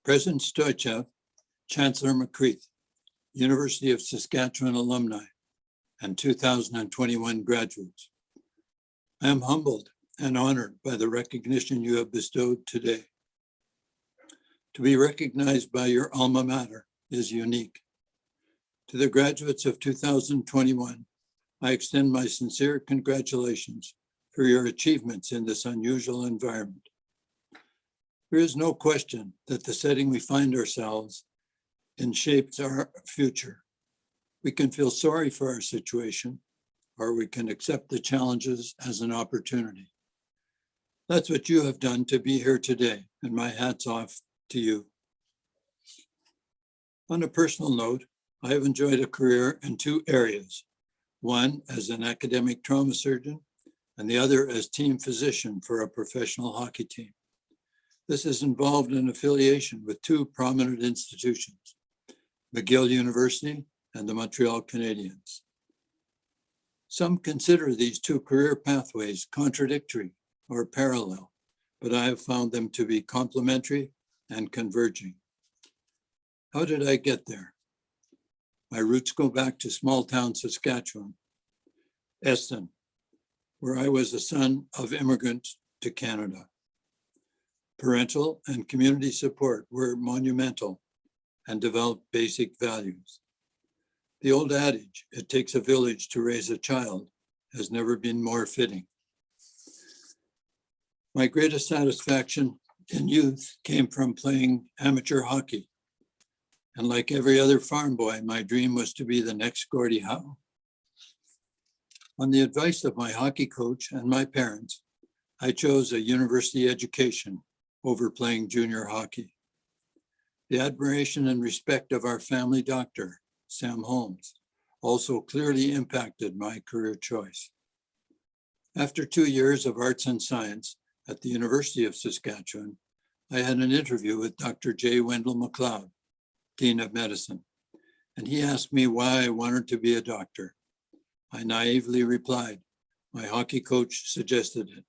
President Stoichev, Chancellor McCreath, University of Saskatchewan alumni, and 2021 graduates. I am humbled and honored by the recognition you have bestowed today. To be recognized by your alma mater is unique. To the graduates of 2021, I extend my sincere congratulations for your achievements in this unusual environment. There is no question that the setting we find ourselves in shapes our future. We can feel sorry for our situation, or we can accept the challenges as an opportunity. That's what you have done to be here today, and my hat's off to you. On a personal note, I have enjoyed a career in two areas, one as an academic trauma surgeon, and the other as team physician for a professional hockey team. This has involved an affiliation with two prominent institutions, McGill University and the Montreal Canadiens. Some consider these two career pathways contradictory or parallel, but I have found them to be complementary and converging. How did I get there? My roots go back to small town Saskatchewan, Eston, where I was the son of immigrants to Canada. Parental and community support were monumental and developed basic values. The old adage, it takes a village to raise a child, has never been more fitting. My greatest satisfaction in youth came from playing amateur hockey. And like every other farm boy, my dream was to be the next Gordie Howe. On the advice of my hockey coach and my parents, I chose a university education over playing junior hockey. The admiration and respect of our family doctor, Sam Holmes, also clearly impacted my career choice. After 2 years of arts and science at the University of Saskatchewan, I had an interview with Dr. J. Wendell McLeod, Dean of Medicine, and he asked me why I wanted to be a doctor. I naively replied, my hockey coach suggested it.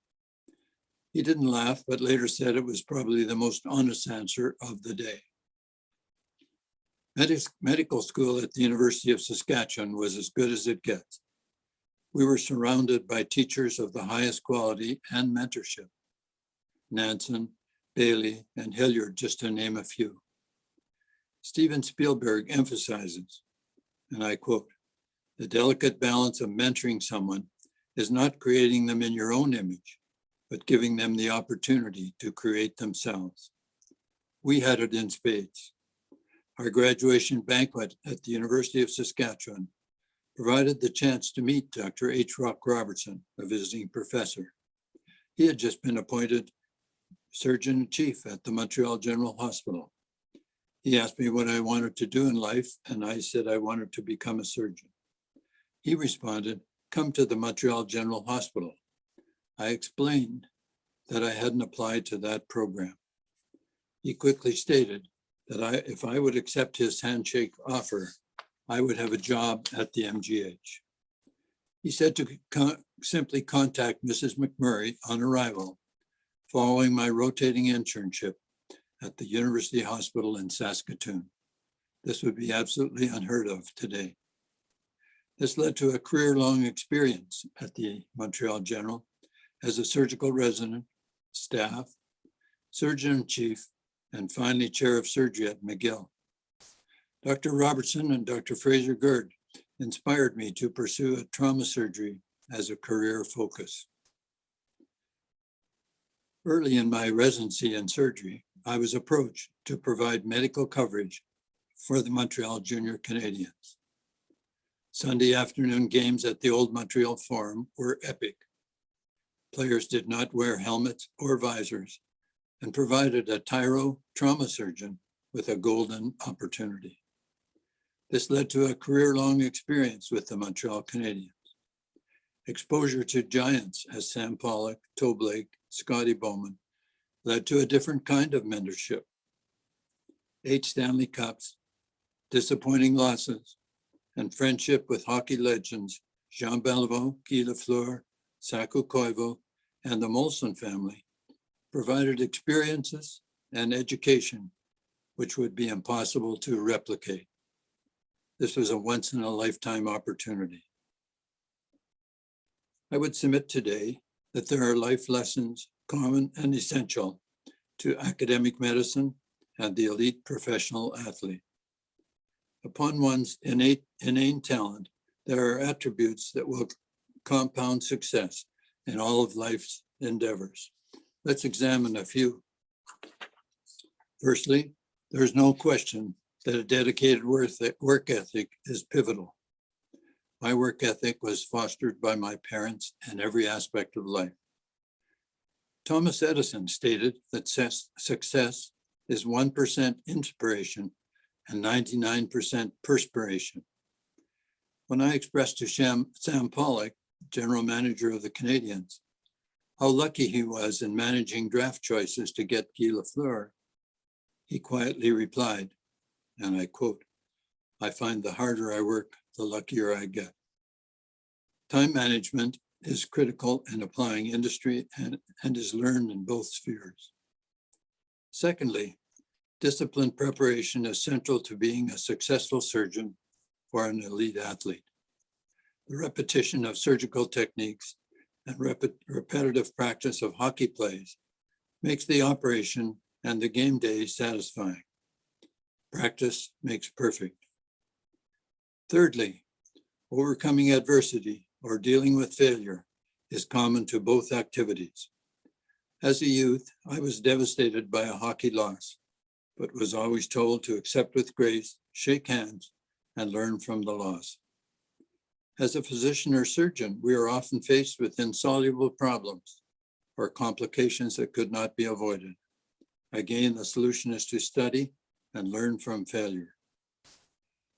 He didn't laugh, but later said it was probably the most honest answer of the day. Medical school at the University of Saskatchewan was as good as it gets. We were surrounded by teachers of the highest quality and mentorship. Nansen, Bailey, and Hilliard, just to name a few. Steven Spielberg emphasizes, and I quote, the delicate balance of mentoring someone is not creating them in your own image, but giving them the opportunity to create themselves. We had it in spades. Our graduation banquet at the University of Saskatchewan provided the chance to meet Dr. H. Rock Robertson, a visiting professor. He had just been appointed Surgeon-in-Chief at the Montreal General Hospital. He asked me what I wanted to do in life, and I said I wanted to become a surgeon. He responded, come to the Montreal General Hospital. I explained that I hadn't applied to that program. He quickly stated that if I would accept his handshake offer, I would have a job at the MGH. He said to simply contact Mrs. McMurray on arrival, following my rotating internship at the University Hospital in Saskatoon. This would be absolutely unheard of today. This led to a career-long experience at the Montreal General as a surgical resident, staff, surgeon-in-chief, and finally chair of surgery at McGill. Dr. Robertson and Dr. Fraser Gerd inspired me to pursue a trauma surgery as a career focus. Early in my residency in surgery, I was approached to provide medical coverage for the Montreal Junior Canadiens. Sunday afternoon games at the Old Montreal Forum were epic. Players did not wear helmets or visors and provided a tyro trauma surgeon with a golden opportunity. This led to a career-long experience with the Montreal Canadiens. Exposure to giants as Sam Pollock, Toe Blake, Scotty Bowman led to a different kind of mentorship. 8 Stanley Cups, disappointing losses, and friendship with hockey legends Jean Beliveau, Guy Lafleur, Saku Koivu, and the Molson family provided experiences and education which would be impossible to replicate. This was a once-in-a-lifetime opportunity. I would submit today that there are life lessons common and essential to academic medicine and the elite professional athlete. Upon one's inane talent, there are attributes that will compound success in all of life's endeavors. Let's examine a few. Firstly, there's no question that a dedicated work ethic is pivotal. My work ethic was fostered by my parents in every aspect of life. Thomas Edison stated that success is 1% inspiration and 99% perspiration. When I expressed to Sam Pollock, general manager of the Canadiens, how lucky he was in managing draft choices to get Guy Lafleur, he quietly replied, and I quote, "I find the harder I work, the luckier I get." Time management is critical in applying industry and is learned in both spheres. Secondly, disciplined preparation is central to being a successful surgeon or an elite athlete. The repetition of surgical techniques and repetitive practice of hockey plays makes the operation and the game day satisfying. Practice makes perfect. Thirdly, overcoming adversity or dealing with failure is common to both activities. As a youth, I was devastated by a hockey loss, but was always told to accept with grace, shake hands, and learn from the loss. As a physician or surgeon, we are often faced with insoluble problems or complications that could not be avoided. Again, the solution is to study and learn from failure.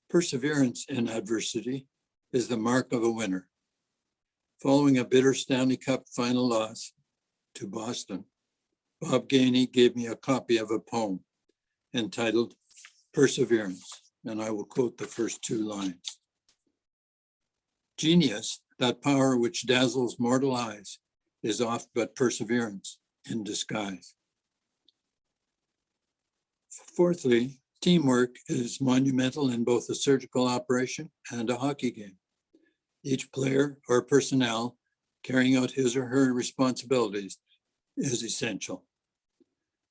Perseverance in adversity is the mark of a winner. Following a bitter Stanley Cup final loss to Boston, Bob Gainey gave me a copy of a poem entitled Perseverance, and I will quote the first two lines. "Genius, that power which dazzles mortal eyes, is oft but perseverance in disguise." Fourthly, teamwork is monumental in both a surgical operation and a hockey game. Each player or personnel carrying out his or her responsibilities is essential.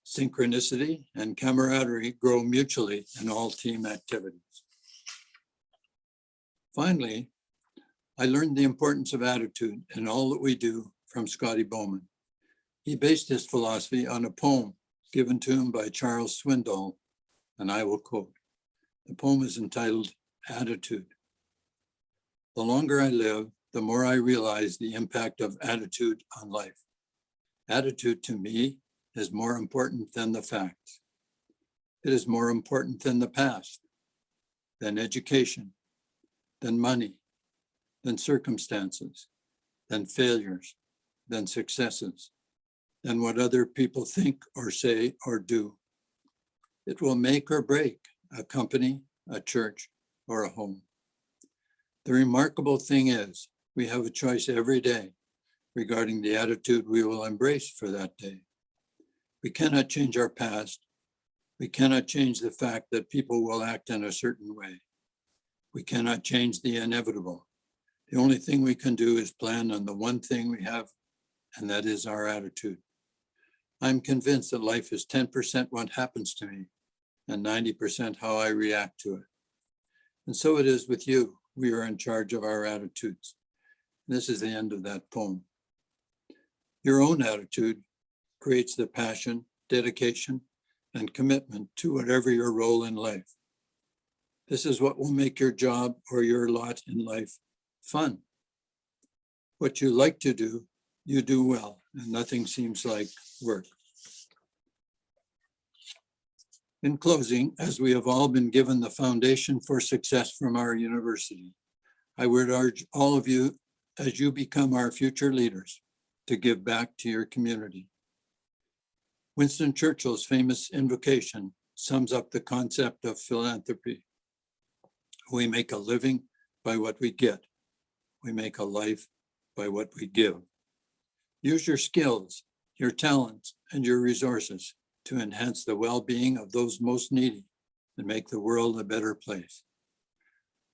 Synchronicity and camaraderie grow mutually in all team activities. Finally, I learned the importance of attitude in all that we do from Scotty Bowman. He based his philosophy on a poem given to him by Charles Swindoll, and I will quote. The poem is entitled Attitude. "The longer I live, the more I realize the impact of attitude on life. Attitude to me is more important than the facts. It is more important than the past, than education, than money, than circumstances, than failures, than successes, than what other people think or say or do. It will make or break a company, a church, or a home. The remarkable thing is, we have a choice every day regarding the attitude we will embrace for that day. We cannot change our past. We cannot change the fact that people will act in a certain way. We cannot change the inevitable. The only thing we can do is plan on the one thing we have, and that is our attitude. I'm convinced that life is 10% what happens to me and 90% how I react to it. And so it is with you. We are in charge of our attitudes. This is the end of that poem. Your own attitude creates the passion, dedication, and commitment to whatever your role in life. This is what will make your job or your lot in life fun. What you like to do, you do well, and nothing seems like work. In closing, as we have all been given the foundation for success from our university, I would urge all of you, as you become our future leaders, to give back to your community. Winston Churchill's famous invocation sums up the concept of philanthropy. We make a living by what we get. We make a life by what we give. Use your skills, your talents, and your resources to enhance the well-being of those most needy and make the world a better place.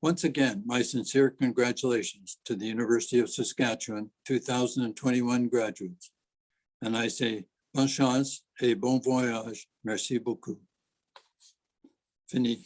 Once again, my sincere congratulations to the University of Saskatchewan 2021 graduates. And I say, bonne chance et bon voyage. Merci beaucoup. Fini.